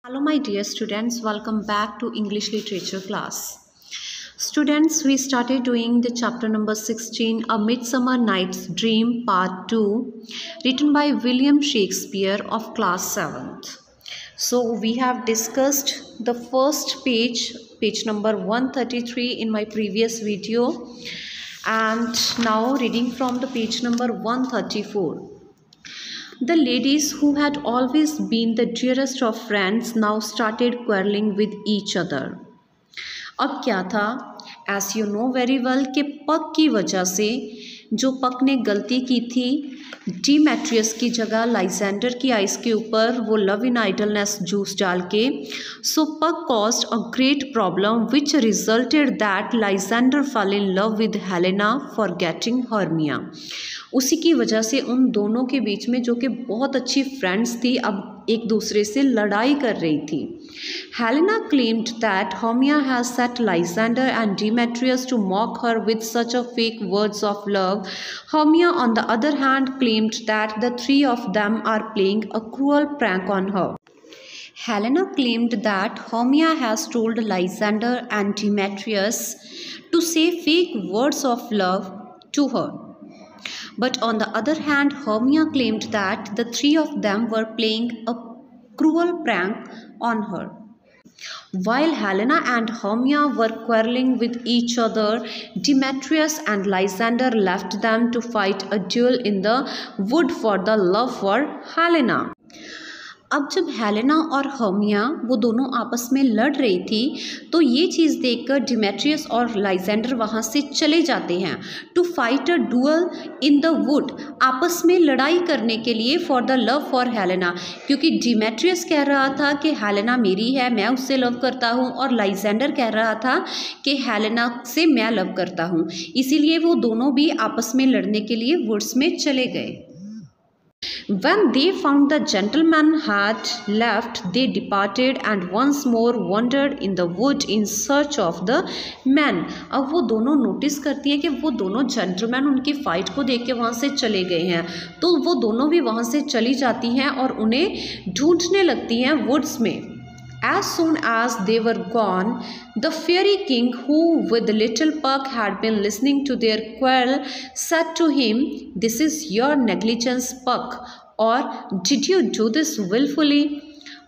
Hello my dear students, welcome back to English literature class. Students, we started doing the chapter number 16, A Midsummer Night's Dream Part 2, written by William Shakespeare of class 7th. So we have discussed the first page number 133 in my previous video, and now reading from the page number 134. The ladies, who had always been the dearest of friends, now started quarreling with each other. अब क्या था, as you know very well, कि पक की वजह से जो पक ने गलती की थी डिमेट्रियस की जगह लाइजेंडर की आइस के ऊपर वो लव इन आइडलनेस जूस डाल के, so Puck caused a great problem which resulted that Lysander fell in love with Helena forgetting Hermia. उसी की वजह से उन दोनों के बीच में, जो कि बहुत अच्छी फ्रेंड्स थी, अब एक दूसरे से लड़ाई कर रही थी. Helena claimed that Hermia has set Lysander and Demetrius to mock her with such a fake words of love. Hermia, on the other hand, claimed that the three of them are playing a cruel prank on her. Helena claimed that Hermia has told Lysander and Demetrius to say fake words of love to her. But on the other hand, Hermia claimed that the three of them were playing a cruel prank on her. While Helena and Hermia were quarreling with each other, Demetrius and Lysander left them to fight a duel in the wood for the love for Helena. अब जब Helena और Hermia वो दोनों आपस में लड़ रही थी, तो ये चीज़ देखकर डिमेट्रियस और लाइजेंडर वहाँ से चले जाते हैं to fight a duel in the wood, आपस में लड़ाई करने के लिए for the love for Helena, क्योंकि डिमेट्रियस कह रहा था कि हेलेना मेरी है, मैं उससे लव करता हूँ, और लाइजेंडर कह रहा था कि हेलेना से मैं लव करता हूँ. इसीलिए वो दोनों भी आपस में लड़ने के लिए वुड्स में चले गए. When they found the gentleman had left, they departed and once more wandered in the wood in search of the man. अब वो दोनों नोटिस करती हैं कि वो दोनों जेंटलमैन उनकी फाइट को देख के वहाँ से चले गए हैं, तो वो दोनों भी वहाँ से चली जाती हैं और उन्हें ढूंढने लगती हैं वुड्स में. As soon as they were gone, the fairy king, who with little Puck had been listening to their quarrel, said to him, "This is your negligence, Puck, or did you do this willfully?"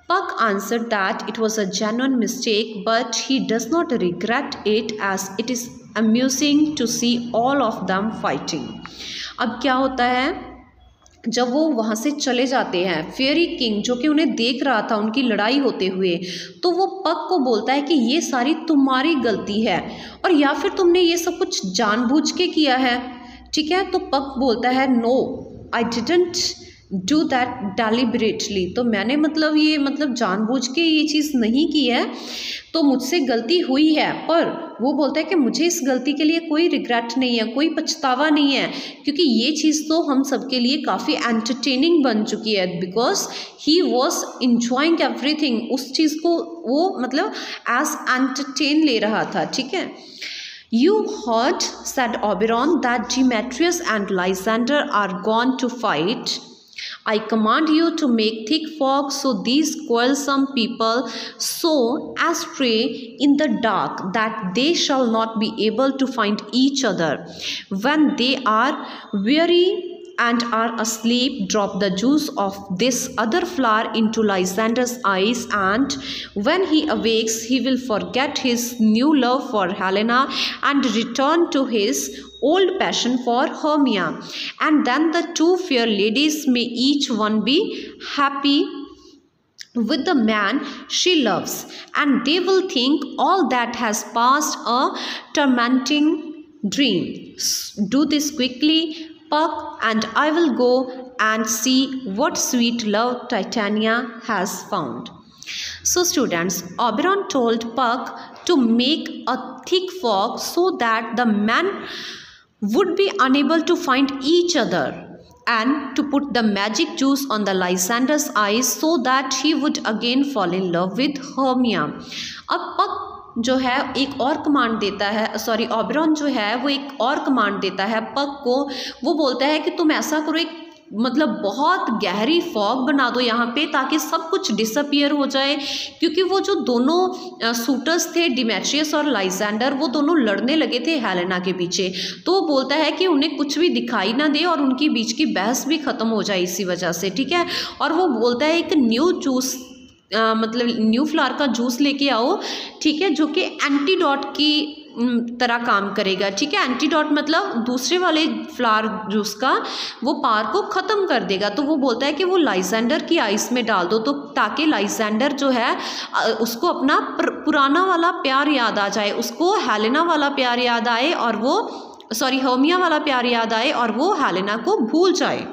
Puck answered that it was a genuine mistake, but he does not regret it, as it is amusing to see all of them fighting. अब क्या होता है, जब वो वहाँ से चले जाते हैं, फेयरी किंग जो कि उन्हें देख रहा था उनकी लड़ाई होते हुए, तो वो पक को बोलता है कि ये सारी तुम्हारी गलती है और या फिर तुमने ये सब कुछ जानबूझ के किया है. ठीक है, तो पक बोलता है no, I didn't do that deliberately, तो मैंने ये जानबूझ के ये चीज़ नहीं की है, तो मुझसे गलती हुई है. पर वो बोलता है कि मुझे इस गलती के लिए कोई रिग्रेट नहीं है, कोई पछतावा नहीं है, क्योंकि ये चीज़ तो हम सब के लिए काफ़ी एंटरटेनिंग बन चुकी है, because he was enjoying everything. उस चीज़ को वो एज एंटरटेन ले रहा था. ठीक है. You heard, said Oberon, that Demetrius and Lysander are gone to fight. I command you to make thick fog so these quarrelsome people so astray in the dark that they shall not be able to find each other. When they are weary and are asleep, drop the juice of this other flower into Lysander's eyes, and when he awakes, he will forget his new love for Helena and return to his old passion for Hermia, and then the two fair ladies may each one be happy with the man she loves, and they will think all that has passed a tormenting dream. Do this quickly, Puck, and I will go and see what sweet love Titania has found. So students, Oberon told Puck to make a thick fog so that the men would be unable to find each other, and to put the magic juice on the Lysander's eyes so that he would again fall in love with Hermia. अब पक जो है एक और command देता है, ऑबेरॉन जो है वो एक और कमांड देता है पक को. वो बोलता है कि तुम ऐसा करो, एक मतलब बहुत गहरी फॉग बना दो यहाँ पे, ताकि सब कुछ डिसअपियर हो जाए। क्योंकि वो जो दोनों सूटर्स थे, डिमेट्रियस और लाइजेंडर, वो दोनों लड़ने लगे थे हेलेना के पीछे। तो वो बोलता है कि उन्हें कुछ भी दिखाई ना दे और उनकी बीच की बहस भी ख़त्म हो जाए इसी वजह से, ठीक है। और वो बोलता है एक न्यू जूस मतलब न्यू फ्लावर का जूस लेके आओ, ठीक है, जो कि एंटीडोट की तरह काम करेगा, ठीक है। एंटीडोट मतलब दूसरे वाले फ्लावर जूस का वो पावर को ख़त्म कर देगा। तो वो बोलता है कि वो लाइजेंडर की आइस में डाल दो, तो ताकि लाइजेंडर जो है उसको अपना पुराना वाला प्यार याद आ जाए, उसको हेलेना वाला प्यार याद आए और वो हर्मिया वाला प्यार याद आए और वो हेलेना को भूल जाए,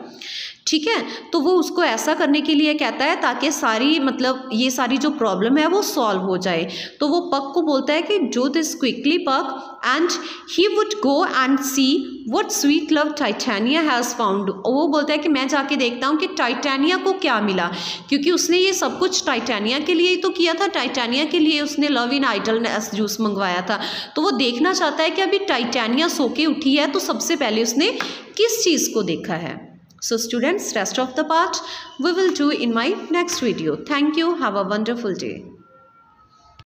ठीक है। तो वो उसको ऐसा करने के लिए कहता है ताकि सारी मतलब ये सारी जो प्रॉब्लम है वो सॉल्व हो जाए। तो वो पक को बोलता है कि डू दिस क्विकली पक, and he would go and see what sweet love titania has found. वो बोलता है कि मैं जाके देखता हूँ कि टाइटेनिया को क्या मिला, क्योंकि उसने ये सब कुछ टाइटेनिया के लिए ही तो किया था, टाइटेनिया के लिए उसने लव इन आइडलनेस जूस मंगवाया था। तो वो देखना चाहता है कि अभी टाइटेनिया सो के उठी है तो सबसे पहले उसने किस चीज़ को देखा है। So students, rest of the part we will do in my next video. Thank you. Have a wonderful day.